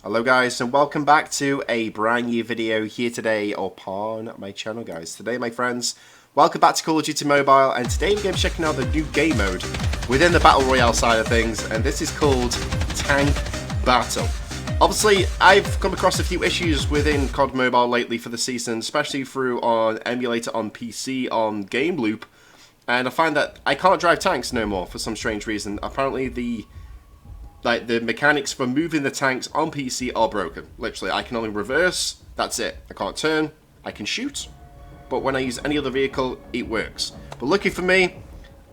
Hello guys, and welcome back to a brand new video here today upon my channel, guys. Today, my friends, welcome back to Call of Duty Mobile, and today we're going to be checking out the new game mode within the Battle Royale side of things, and this is called Tank Battle. Obviously, I've come across a few issues within COD Mobile lately for the season, especially through on emulator on PC on Game Loop, and I find that I can't drive tanks no more for some strange reason. Apparently the mechanics for moving the tanks on PC are broken. Literally, I can only reverse, that's it. I can't turn, I can shoot, but when I use any other vehicle, it works. But lucky for me,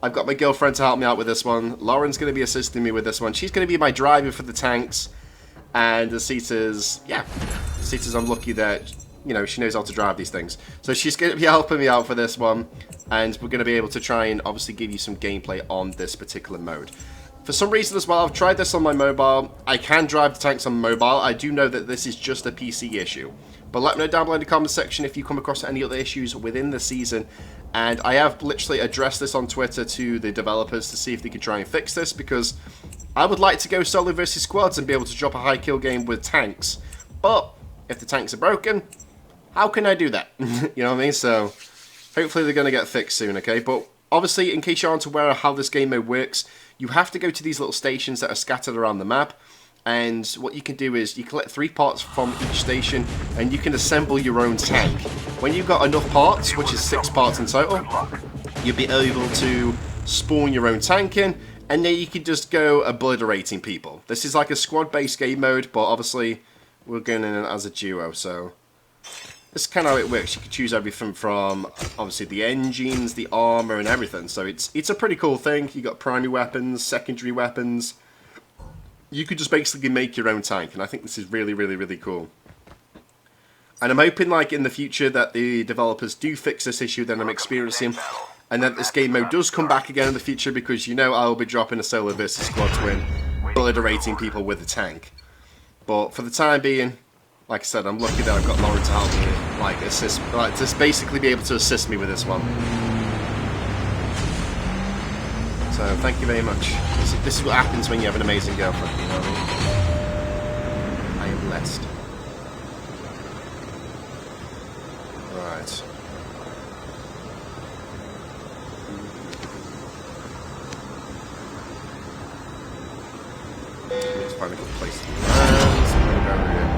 I've got my girlfriend to help me out with this one. Lauren's going to be assisting me with this one. She's going to be my driver for the tanks, and the Cetas, I'm lucky that, you know, she knows how to drive these things. So she's going to be helping me out for this one, and we're going to be able to try and obviously give you some gameplay on this particular mode. For some reason as well, I've tried this on my mobile. I can drive the tanks on mobile. I do know that this is just a PC issue. But let me know down below in the comment section if you come across any other issues within the season. And I have literally addressed this on Twitter to the developers to see if they could try and fix this, because I would like to go solo versus squads and be able to drop a high kill game with tanks. But if the tanks are broken, how can I do that? You know what I mean? So hopefully they're going to get fixed soon, okay? But obviously, in case you aren't aware of how this game mode works, you have to go to these little stations that are scattered around the map, and what you can do is you collect 3 parts from each station, and you can assemble your own tank. When you've got enough parts, which is 6 parts in total, you'll be able to spawn your own tank in, and then you can just go obliterating people. This is like a squad-based game mode, but obviously we're going in as a duo, so this is kind of how it works. You can choose everything from, obviously, the engines, the armor, and everything. So it's a pretty cool thing. You got primary weapons, secondary weapons. You could just basically make your own tank, and I think this is really, really, really cool. And I'm hoping, like, in the future that the developers do fix this issue that I'm experiencing, and that this game mode does come back again in the future, because you know I'll be dropping a solo versus squad to win, obliterating people with a tank. But for the time being, like I said, I'm lucky that I've got Lauren to help me, like, assist, like, just basically be able to assist me with this one. So, thank you very much. This is what happens when you have an amazing girlfriend, you know what I mean? I am blessed. Right. Let's find a good place to land. So I'm gonna go here.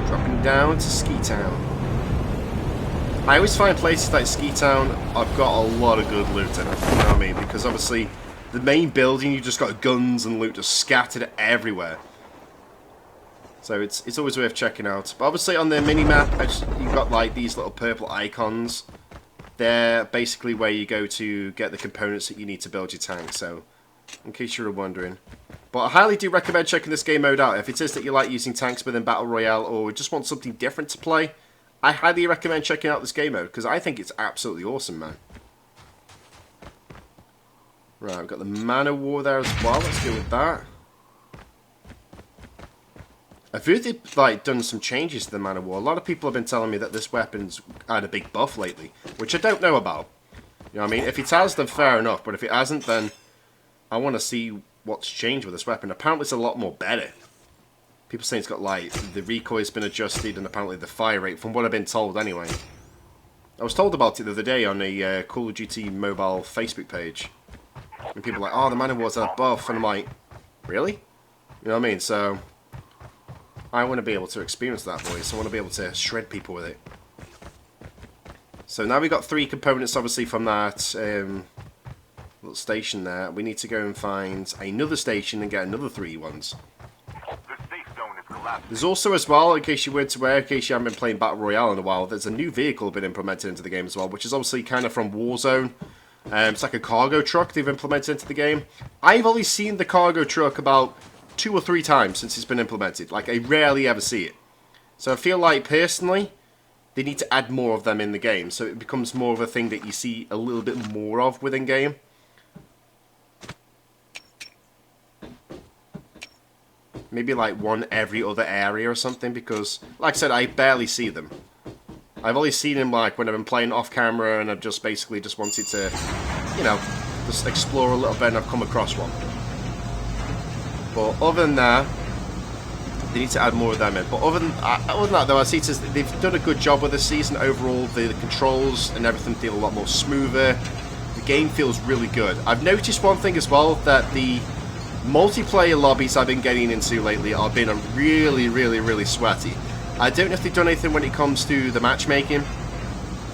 Dropping down to Ski Town. I always find places like Ski Town, I've got a lot of good loot in it, you know what I mean? Because obviously, the main building, you just got guns and loot just scattered everywhere. So it's always worth checking out. But obviously on the mini-map, you've got like these little purple icons. They're basically where you go to get the components that you need to build your tank, so in case you were wondering. But I highly do recommend checking this game mode out. If it is that you like using tanks within Battle Royale or just want something different to play, I highly recommend checking out this game mode, because I think it's absolutely awesome, man. Right, we've got the Man of War there as well. Let's go with that. I've heard they've like, done some changes to the Man of War. A lot of people have been telling me that this weapon's had a big buff lately, which I don't know about. You know what I mean? If it has, then fair enough, but if it hasn't, then I want to see what's changed with this weapon. Apparently it's a lot more better. People saying it's got, like, the recoil's been adjusted and apparently the fire rate, from what I've been told anyway. I was told about it the other day on a Call of Duty Mobile Facebook page. And people were like, oh, the Man of War's a buff, and I'm like, really? You know what I mean? So I want to be able to experience that, boys. I want to be able to shred people with it. So now we've got 3 components, obviously, from that little station there. We need to go and find another station and get another 3 ones. There's also, as well, in case you weren't aware, in case you haven't been playing Battle Royale in a while, there's a new vehicle been implemented into the game as well, which is obviously kind of from Warzone. It's like a cargo truck they've implemented into the game. I've only seen the cargo truck about 2 or 3 times since it's been implemented. Like, I rarely ever see it. So I feel like, personally, they need to add more of them in the game, so it becomes more of a thing that you see a little bit more of within game. Maybe like one every other area or something, because, like I said, I barely see them. I've only seen them like when I've been playing off camera and I've just basically just wanted to, you know, just explore a little bit and I've come across one. But other than that, they need to add more of them in. But other than that, though, I see they've done a good job with this season overall. The controls and everything feel a lot more smoother. The game feels really good. I've noticed one thing as well, that the multiplayer lobbies I've been getting into lately have been really, really, really sweaty. I don't know if they've done anything when it comes to the matchmaking.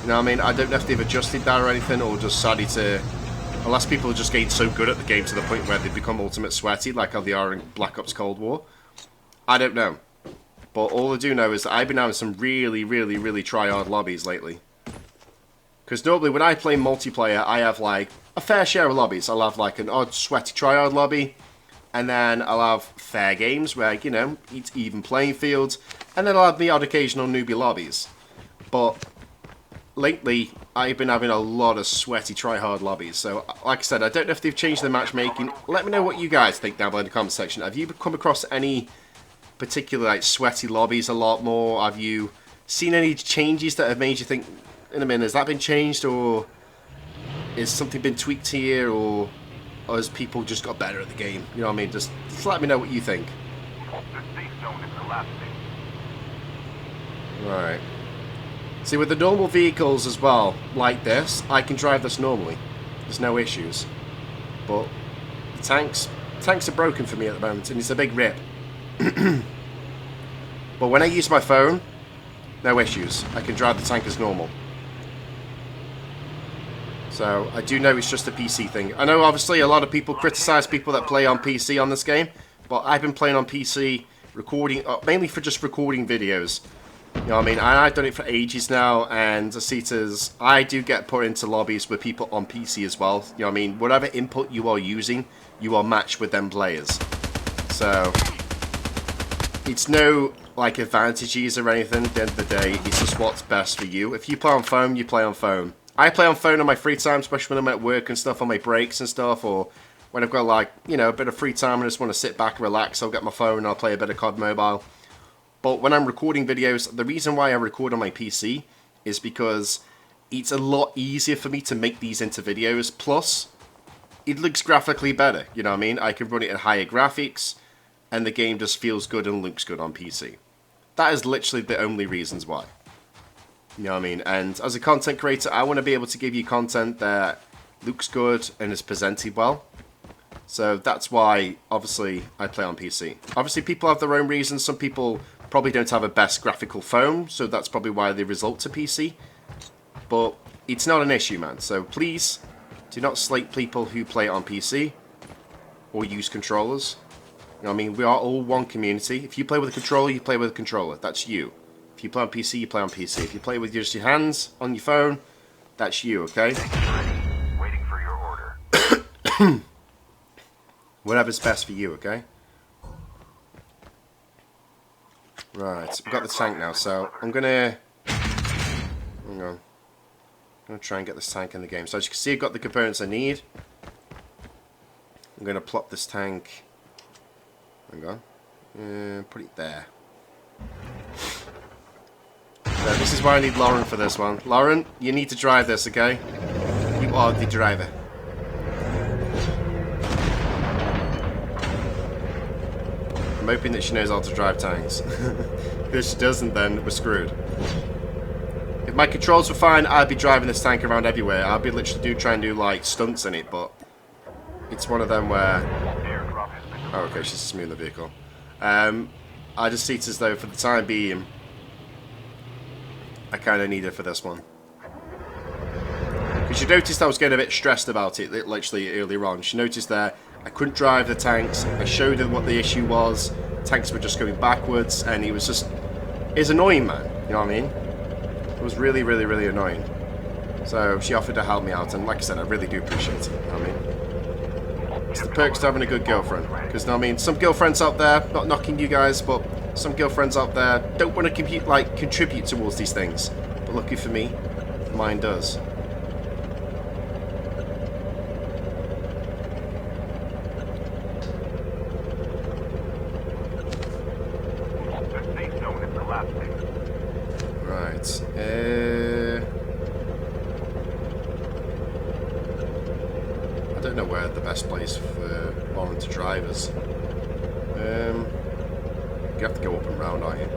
You know what I mean? I don't know if they've adjusted that or anything, or just decided to... Unless people are just getting so good at the game to the point where they become ultimate sweaty, like how they are in Black Ops Cold War. I don't know. But all I do know is that I've been having some really, really, really try-hard lobbies lately. Because normally when I play multiplayer, I have like a fair share of lobbies. I'll have like an odd sweaty try-hard lobby. And then I'll have fair games where, you know, it's even playing fields. And then I'll have the odd occasional newbie lobbies. But lately, I've been having a lot of sweaty try-hard lobbies. So, like I said, I don't know if they've changed the matchmaking. Let me know what you guys think down below in the comment section. Have you come across any particular like sweaty lobbies a lot more? Have you seen any changes that have made you think, in a minute, has that been changed, or has something been tweaked here, or has people just got better at the game? You know what I mean? Just let me know what you think. Right. See, with the normal vehicles as well, like this, I can drive this normally. There's no issues. But the tanks are broken for me at the moment, and it's a big rip. But when I use my phone, no issues. I can drive the tank as normal. So I do know it's just a PC thing. I know obviously a lot of people criticize people that play on PC on this game, but I've been playing on PC, recording, mainly for just recording videos. You know what I mean? And I've done it for ages now, and I do get put into lobbies with people on PC as well. You know what I mean? Whatever input you are using, you are matched with them players. So it's no like advantages or anything. At the end of the day, it's just what's best for you. If you play on phone, you play on phone. I play on phone on my free time, especially when I'm at work and stuff, on my breaks and stuff, or when I've got like, you know, a bit of free time and I just want to sit back and relax. I'll get my phone and I'll play a bit of COD Mobile. But when I'm recording videos, the reason why I record on my PC is because it's a lot easier for me to make these into videos. Plus, it looks graphically better, you know what I mean? I can run it at higher graphics, and the game just feels good and looks good on PC. That is literally the only reasons why. You know what I mean? And as a content creator, I want to be able to give you content that looks good and is presented well. So that's why, obviously, I play on PC. Obviously, people have their own reasons. Some people probably don't have a best graphical phone, so that's probably why they result to PC. But it's not an issue, man. So please, do not slate people who play on PC or use controllers. You know what I mean? We are all one community. If you play with a controller, you play with a controller. That's you. If you play on PC, you play on PC. If you play with just your hands on your phone, that's you, okay? Waiting for your order. Whatever's best for you, okay? Right, I've got the tank now, so I'm gonna... Hang on. I'm gonna try and get this tank in the game. So as you can see, I've got the components I need. I'm gonna plop this tank... Hang on. Put it there. So this is why I need Lauren for this one. Lauren, you need to drive this, okay? You are the driver. I'm hoping that she knows how to drive tanks. If she doesn't, then we're screwed. If my controls were fine, I'd be driving this tank around everywhere. I'd be literally trying to do like stunts in it, but it's one of them where... Oh, okay, she's just moving the vehicle. I just see it as though for the time being, I kind of need it for this one. Because you noticed I was getting a bit stressed about it literally earlier on. She noticed that I couldn't drive the tanks. I showed her what the issue was. Tanks were just going backwards, and it was just... It's annoying, man. You know what I mean? It was really, really, really annoying. So she offered to help me out, and like I said, I really do appreciate it. You know what I mean? It's the perks to having a good girlfriend. Because, you know what I mean? Some girlfriends out there, not knocking you guys, but some girlfriends out there don't want to contribute towards these things. But lucky for me, mine does. Right. I don't know where the best place for Warren to drive is. You have to go up and round, aren't you?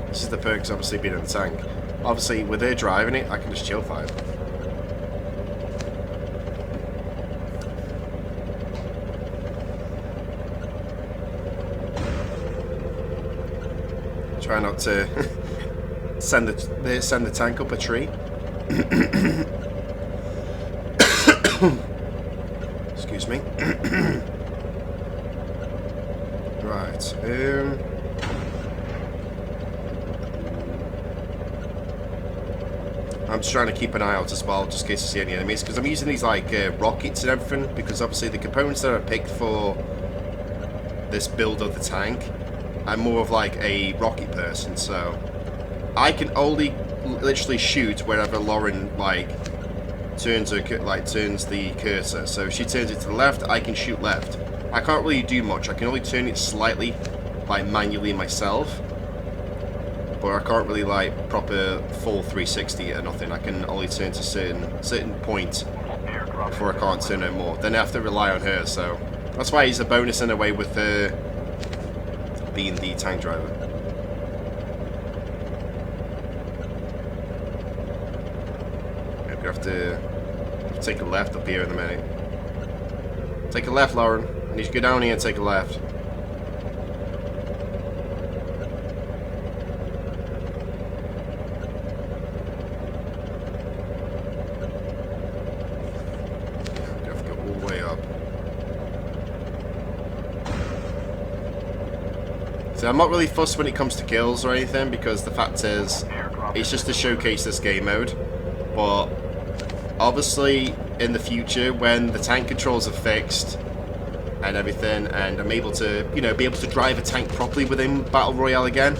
This is the perks, obviously, being in the tank. Obviously, with her driving it, I can just chill fire. Try not to send the tank up a tree. Excuse me. Right. I'm just trying to keep an eye out as well, just in case I see any enemies, because I'm using these like rockets and everything, because obviously the components that I picked for this build of the tank, I'm more of like a rocket person, so I can only literally shoot wherever Lauren like turns the cursor. So if she turns it to the left, I can shoot left. I can't really do much. I can only turn it slightly, like manually myself. But I can't really like proper full 360 or nothing. I can only turn to certain point before I can't turn no more. Then I have to rely on her, so that's why he's a bonus in a way with her being the tank driver. I'm gonna have to take a left up here in a minute. Take a left, Lauren. I need you to go down here and take a left. So I'm not really fussed when it comes to kills or anything, because the fact is, it's just to showcase this game mode. But obviously, in the future, when the tank controls are fixed and everything, and I'm able to, you know, be able to drive a tank properly within Battle Royale again,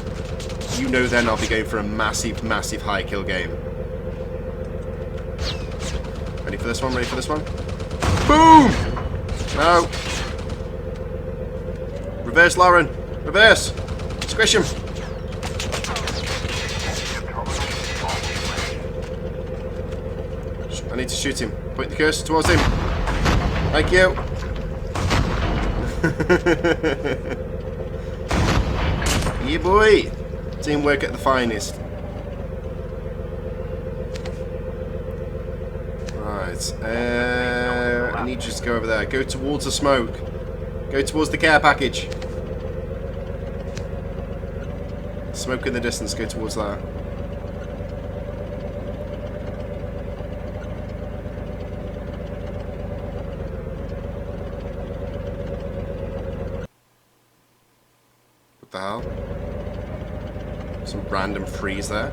you know, then I'll be going for a massive, massive high kill game. Ready for this one? Ready for this one? Boom! No. Reverse, Lauren. Reverse! Squish him! I need to shoot him. Point the cursor towards him. Thank you. Yeah, boy! Teamwork at the finest. Right. I need you to go over there. Go towards the smoke. Go towards the care package. Smoke in the distance, go towards that. What the hell? Some random freeze there.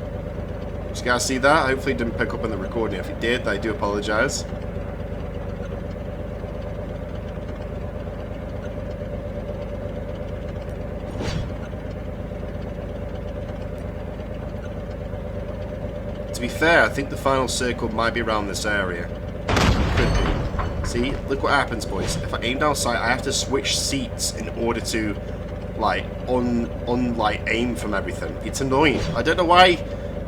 Did you guys see that? Hopefully it didn't pick up in the recording. If it did, I do apologise. To be fair, I think the final circle might be around this area. Could be. See, look what happens, boys. If I aim down sight, I have to switch seats in order to, like, aim from everything. It's annoying. I don't know why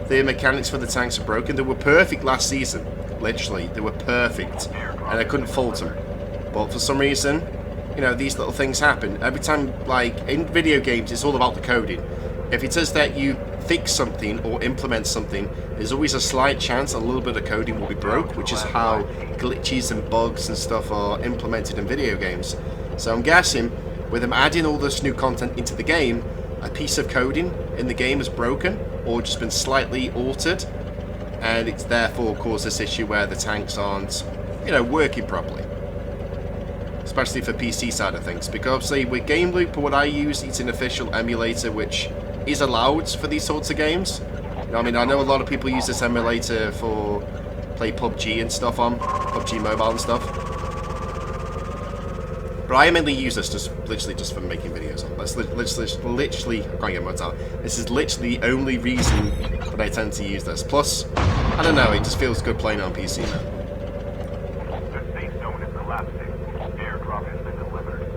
the mechanics for the tanks are broken. They were perfect last season. Literally, they were perfect, and I couldn't fault them. But for some reason, you know, these little things happen. Every time, like, in video games, it's all about the coding. If it says that you fix something or implement something, there's always a slight chance a little bit of coding will be broke, which is how glitches and bugs and stuff are implemented in video games. So I'm guessing with them adding all this new content into the game, a piece of coding in the game is broken or just been slightly altered, and it's therefore caused this issue where the tanks aren't, you know, working properly. Especially for PC side of things, because obviously with Game Loop, what I use, it's an official emulator which is allowed for these sorts of games. I mean, I know a lot of people use this emulator for play PUBG and stuff on, PUBG Mobile and stuff. But I mainly use this literally just for making videos on. That's literally, I can't get my out. This is literally the only reason that I tend to use this. Plus, I don't know, it just feels good playing on PC now. The safe zone is collapsing. Airdrop has been delivered.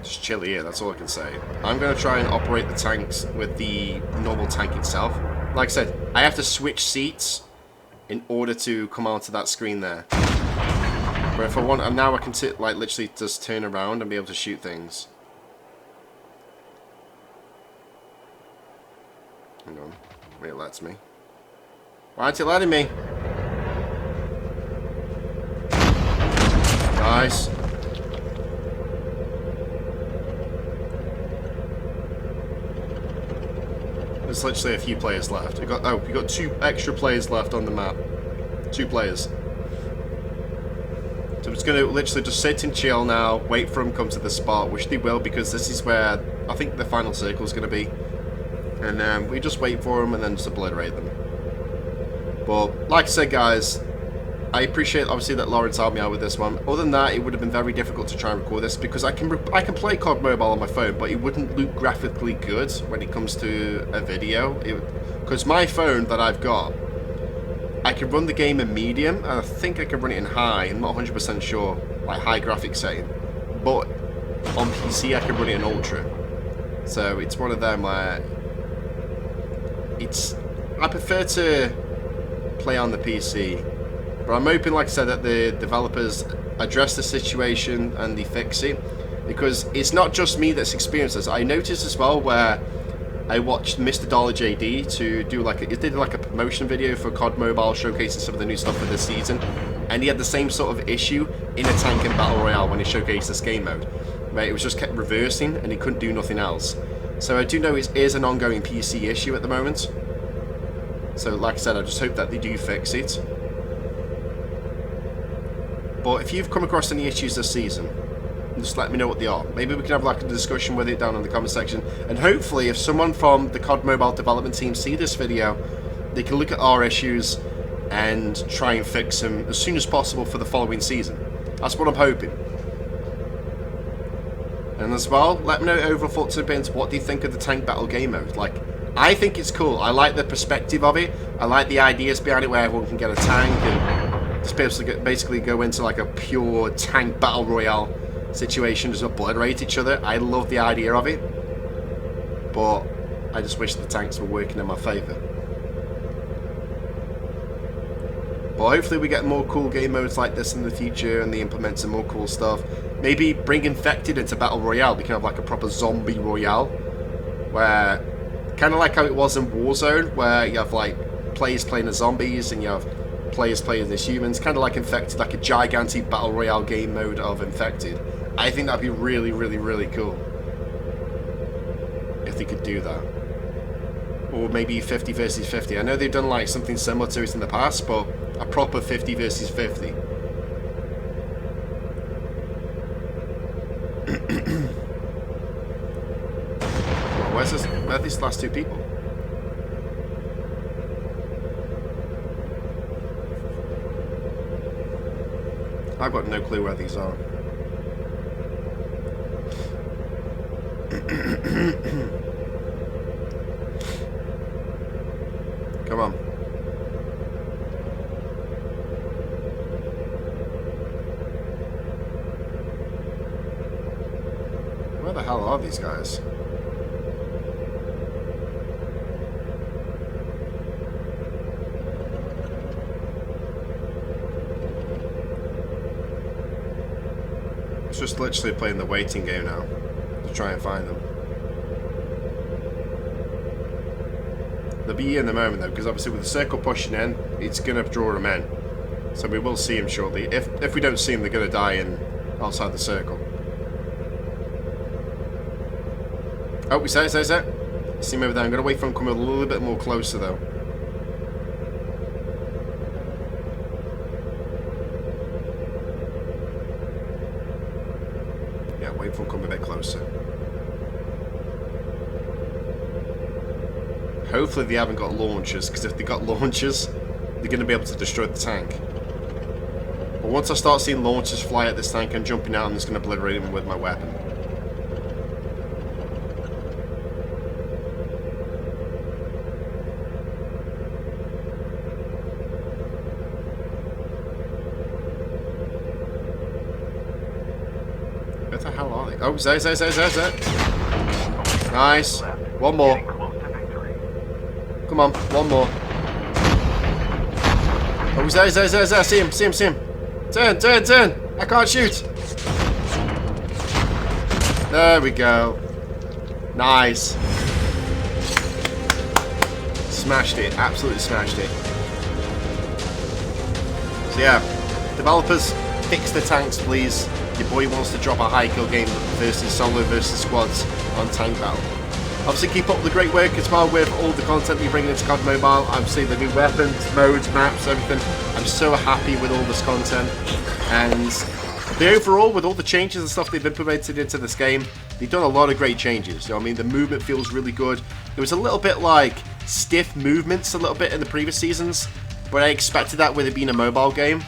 Just chilly here, that's all I can say. I'm going to try and operate the tanks with the normal tank itself. Like I said, I have to switch seats in order to come onto that screen there. But if I want, and now I can like literally just turn around and be able to shoot things. Hang on, wait, it lets me. Why aren't you letting me? Nice. There's literally a few players left. We got 2 extra players left on the map. 2 players. So I'm just going to literally just sit and chill now, wait for them to come to the spot, which they will, because this is where I think the final circle is going to be. And we just wait for them and then just obliterate them. But like I said, guys, I appreciate obviously that Lawrence helped me out with this one. Other than that, it would have been very difficult to try and record this because I can play COD Mobile on my phone, but it wouldn't look graphically good when it comes to a video. Because my phone that I've got, I can run the game in medium, and I think I can run it in high. I'm not 100% sure, like high graphics setting. But on PC, I can run it in ultra. So it's one of them where I prefer to play on the PC. But I'm hoping, like I said, that the developers address the situation and they fix it. Because it's not just me that's experienced this. I noticed as well where I watched Mr. Dollar JD to do it did like a promotion video for COD Mobile showcasing some of the new stuff for this season. And he had the same sort of issue in a tank and battle royale when he showcased this game mode. Right, it was just kept reversing and he couldn't do nothing else. So I do know it is an ongoing PC issue at the moment. So like I said, I just hope that they do fix it. But if you've come across any issues this season, just let me know what they are. Maybe we can have like a discussion with it down in the comment section. And hopefully if someone from the COD Mobile development team see this video, they can look at our issues and try and fix them as soon as possible for the following season. That's what I'm hoping. And as well, let me know overall thoughts and opinions. What do you think of the tank battle game mode? Like, I think it's cool. I like the perspective of it. I like the ideas behind it where everyone can get a tank and just be able to basically go into like a pure tank battle royale situation, just obliterate each other. I love the idea of it. But I just wish the tanks were working in my favour. But hopefully we get more cool game modes like this in the future and they implement some more cool stuff. Maybe bring Infected into Battle Royale. We can have like a proper zombie royale. Where, kind of like how it was in Warzone, where you have like players playing as zombies and you have players playing as humans. Kind of like Infected, like a gigantic Battle Royale game mode of Infected. I think that'd be really, really, really cool. If they could do that. Or maybe 50 versus 50. I know they've done like something similar to it in the past, but a proper 50 versus 50. Where are these last 2 people? I've got no clue where these are. Come on. Where the hell are these guys? It's just literally playing the waiting game now to try and find them. They'll be here in a moment though, because obviously with the circle pushing in, it's going to draw them in. So we will see them shortly. If we don't see them, they're going to die in outside the circle. Oh, we said it. See him over there. I'm going to wait for him to come a little bit more closer though. Yeah, wait for him to come a bit closer. Hopefully they haven't got launchers, because if they got launchers, they're going to be able to destroy the tank. But once I start seeing launchers fly at this tank, I'm jumping out and I'm just going to obliterate them with my weapon. Where the hell are they? Oh, Zay. Nice. One more. Close to victory. Come on, one more. Oh, Zay. See him. Turn. I can't shoot. There we go. Nice. Smashed it. Absolutely smashed it. So yeah, developers, fix the tanks, please. Your boy wants to drop a high kill game versus solo versus squads on tank battle. Obviously, keep up the great work as well with all the content you're bringing into COD Mobile. Obviously, the new weapons, modes, maps, everything. I'm so happy with all this content. And the overall, with all the changes and stuff they've implemented into this game, they've done a lot of great changes. You know what I mean? The movement feels really good. There was a little bit like stiff movements a little bit in the previous seasons, but I expected that with it being a mobile game.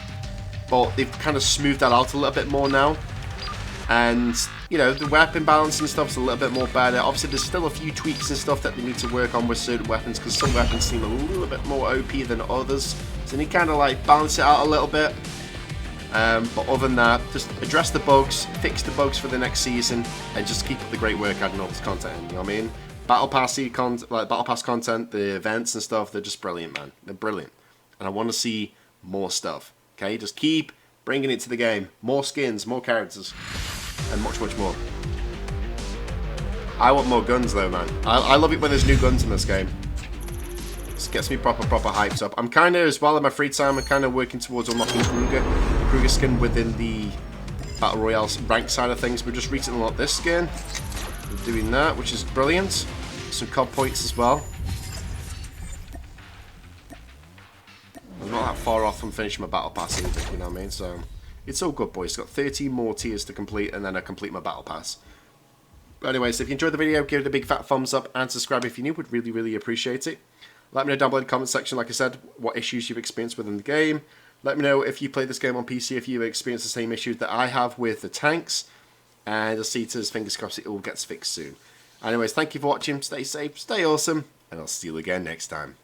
But they've kind of smoothed that out a little bit more now. And, you know, the weapon balance and stuff's a little bit more better. Obviously, there's still a few tweaks and stuff that they need to work on with certain weapons, because some weapons seem a little bit more OP than others. So they need kind of like balance it out a little bit. But other than that, just address the bugs, fix the bugs for the next season, and just keep up the great work adding all this content in, you know what I mean? Battle Pass content, the events and stuff, they're just brilliant, man. They're brilliant. And I want to see more stuff. Okay, just keep bringing it to the game. More skins, more characters, and much more. I want more guns though, man. I love it when there's new guns in this game. This gets me proper hyped up. I'm kind of, as well in my free time, I'm kind of working towards unlocking Kruger skin within the Battle Royale rank side of things. We just recently unlocked this skin. We're doing that, which is brilliant. Some COD points as well. I'm not that far off from finishing my battle pass either, you know what I mean? So, it's all good, boys. Got 13 more tiers to complete, and then I complete my battle pass. But anyways, if you enjoyed the video, give it a big fat thumbs up, and subscribe if you're new. Would really appreciate it. Let me know down below in the comment section, like I said, what issues you've experienced within the game. Let me know if you play this game on PC, if you experience the same issues that I have with the tanks. And I'll see to his fingers crossed it all gets fixed soon. Anyways, thank you for watching. Stay safe, stay awesome, and I'll see you again next time.